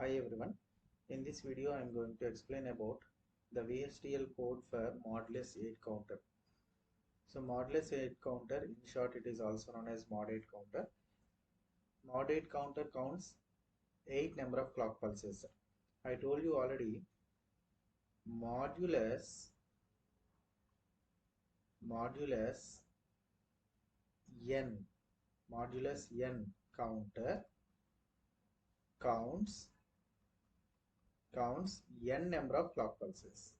Hi everyone. In this video I am going to explain about the VHDL code for modulus 8 counter. So modulus 8 counter, in short it is also known as mod 8 counter. Mod 8 counter counts 8 number of clock pulses. I told you already modulus n modulus n counter counts n number of clock pulses.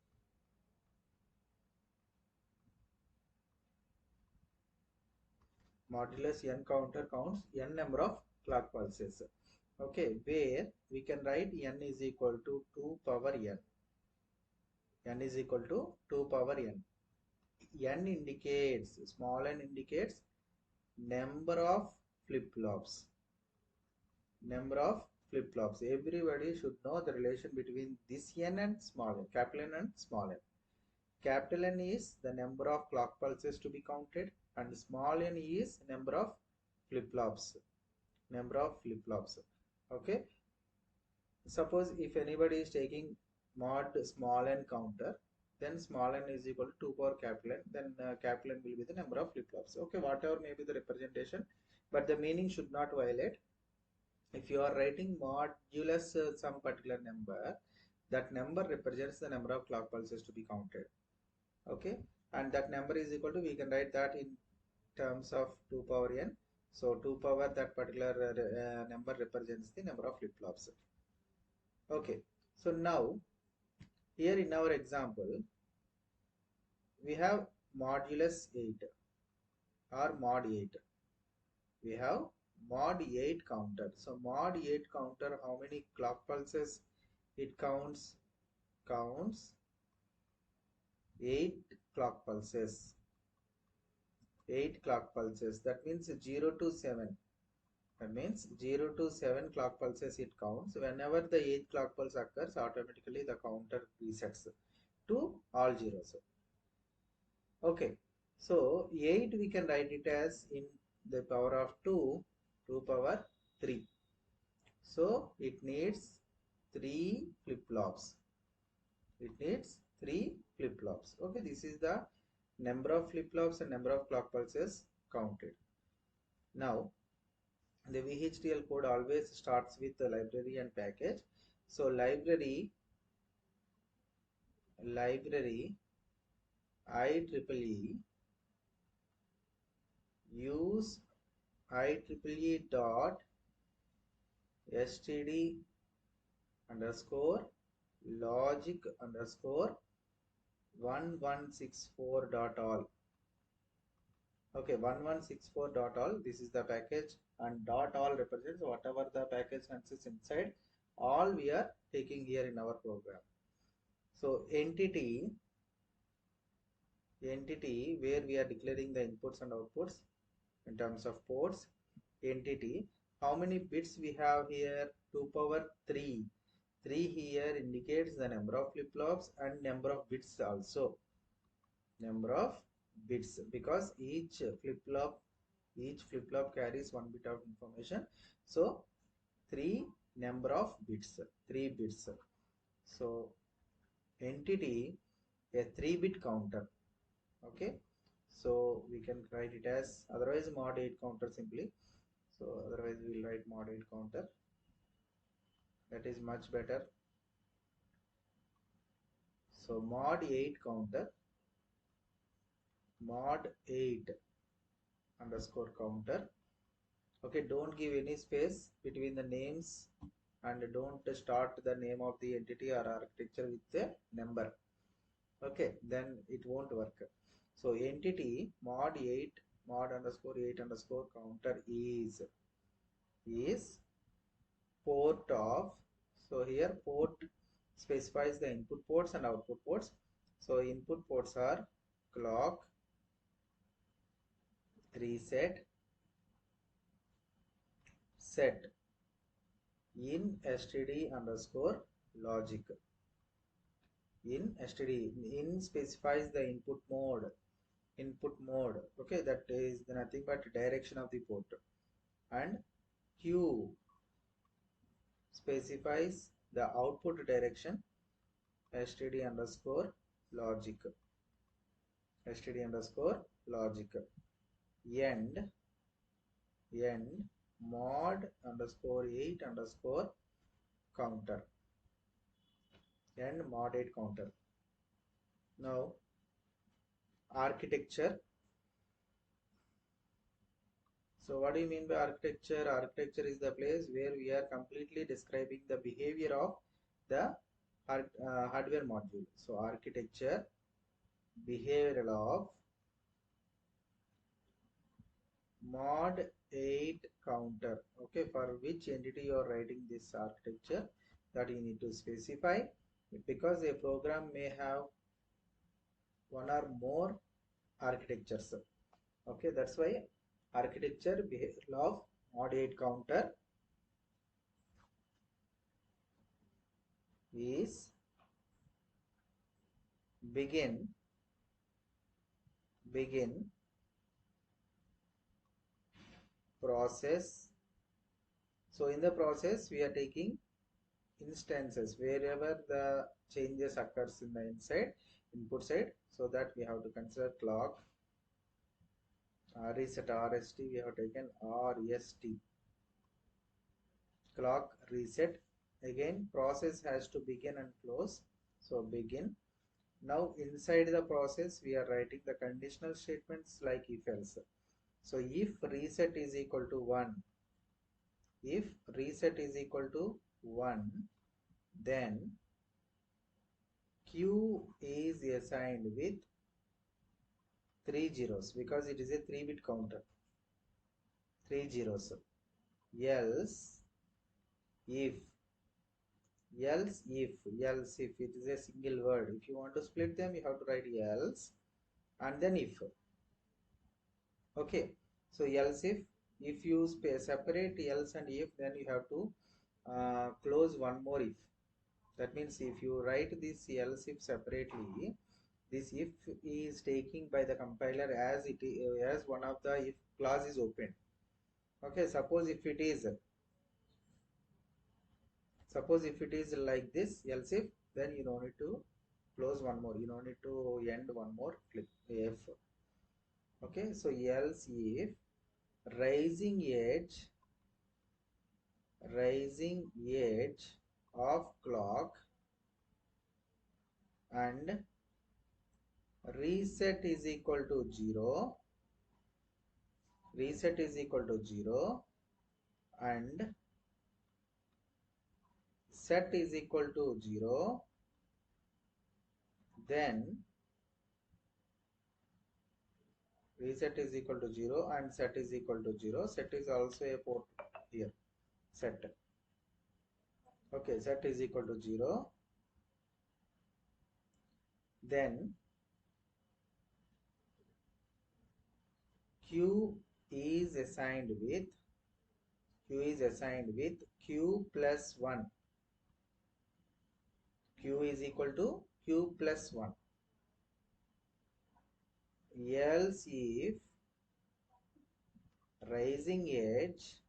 Modulus n counter counts n number of clock pulses. Okay, where we can write n is equal to 2 power n. N is equal to 2 power n. N indicates, small n indicates number of flip-flops. Number of flip-flops. Everybody should know the relation between this n and small n, capital N and small n. Capital N is the number of clock pulses to be counted and small n is number of flip-flops. Okay, suppose if anybody is taking mod small n counter, then small n is equal to 2 power capital N, then capital N will be the number of flip-flops. Okay, whatever may be the representation, but the meaning should not violate. If you are writing modulus some particular number, that number represents the number of clock pulses to be counted. Okay, and that number is equal to, we can write that in terms of 2 power n. So 2 power, that particular number represents the number of flip-flops. Okay, so now here in our example we have modulus 8 or mod 8. We have mod 8 counter. So mod 8 counter, how many clock pulses it counts? Counts 8 clock pulses. 8 clock pulses, that means 0 to 7. That means 0 to 7 clock pulses it counts. Whenever the 8th clock pulse occurs, automatically the counter resets to all zeros. Okay, so 8 we can write it as in the power of 2 power 3. So it needs 3 flip-flops. It needs 3 flip-flops. Okay, this is the number of flip-flops and number of clock pulses counted. Now the VHDL code always starts with the library and package. So library IEEE use IEEE dot std underscore logic underscore 1164 dot all. Okay, 1164 dot all, this is the package, and dot all represents whatever the package consists inside, all we are taking here in our program. So entity where we are declaring the inputs and outputs in terms of ports. Entity, how many bits we have here? 2 power 3. 3 here indicates the number of flip-flops and number of bits also. Number of bits, because each flip-flop carries 1 bit of information. So 3 number of bits, 3 bits. So entity, a 3-bit counter. Okay, so we can write it as, otherwise mod 8 counter simply. So otherwise we will write mod 8 counter, that is much better. So mod 8 counter, mod 8 underscore counter. Okay, don't give any space between the names and don't start the name of the entity or architecture with the number. Okay, then it won't work. So entity mod 8 underscore 8 underscore counter is port of, so here port specifies the input ports and output ports. So input ports are clock, reset, set in std underscore logic. In std, in specifies the input mode. Okay, that is nothing but direction of the port. And q specifies the output direction std underscore logic, std underscore logic, end mod underscore 8 underscore counter, end mod 8 counter. Now architecture. So what do you mean by architecture? Architecture is the place where we are completely describing the behavior of the hardware module. So architecture, behavioral of mod 8 counter. Okay, for which entity you are writing this architecture, that you need to specify, because a program may have one or more architectures. Okay, that's why architecture behavioral of mod 8 counter is begin process. So in the process we are taking instances wherever the changes occurs in the inside input side, so that we have to consider clock, reset rst, we have taken rst, clock reset. Again process has to begin and close, so begin. Now inside the process we are writing the conditional statements like if else. So if reset is equal to 1, if reset is equal to 1, then Q is assigned with 3 zeros because it is a 3-bit counter. 3 zeros. Else if, else if it is a single word. If you want to split them, you have to write else and then if. Okay. So else if you separate else and if, then you have to close one more if. That means if you write this else if separately, this if is taking by the compiler as it as one of the if clause is open. Okay, suppose if it is like this else if, then you don't need to close one more, you don't need to end one more flip if. Okay, so else if rising edge of clock and reset is equal to 0, reset is equal to 0 and set is equal to 0, then reset is equal to 0 and set is equal to 0. Set is also a port here, set. Okay, set is equal to 0, then Q is assigned with Q plus 1. Q is equal to Q plus 1. Else if rising edge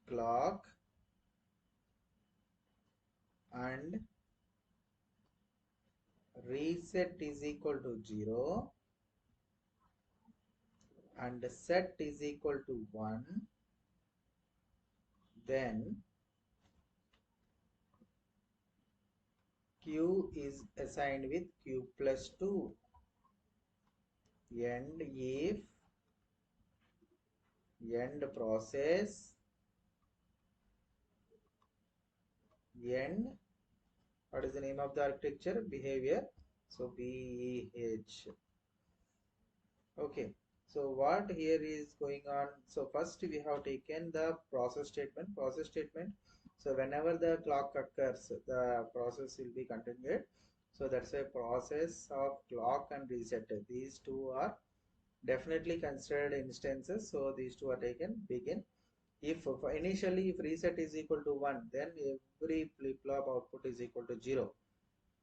clock and reset is equal to 0 and set is equal to 1, then Q is assigned with Q plus 2. End if end process end, what is the name of the architecture? Behavior. So BH. Okay, so what here is going on? So first we have taken the process statement. So whenever the clock occurs, the process will be continued. So that's a process of clock and reset. These two are definitely considered instances. So these two are taken begin. If initially if reset is equal to 1, then every flip-flop output is equal to 0.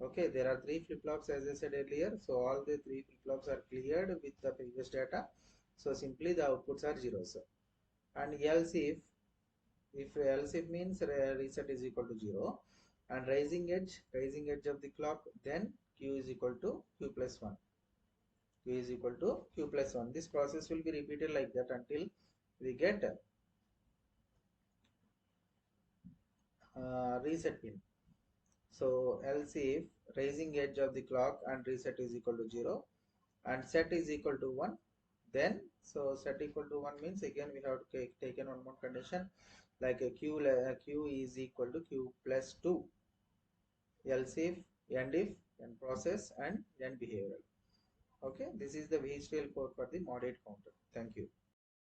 Okay, there are 3 flip-flops as I said earlier. So all the 3 flip-flops are cleared with the previous data. So simply the outputs are zeros. and else if else if means reset is equal to 0 and rising edge of the clock, then q is equal to q plus 1, q is equal to q plus 1. This process will be repeated like that until we get reset pin. So else if rising edge of the clock and reset is equal to 0 and set is equal to 1, then so set equal to 1 means again we have to take taken one more condition like a q is equal to q plus 2, else if, and if, and process, and then behavioral. Okay, this is the VHDL code for the moderate counter. Thank you.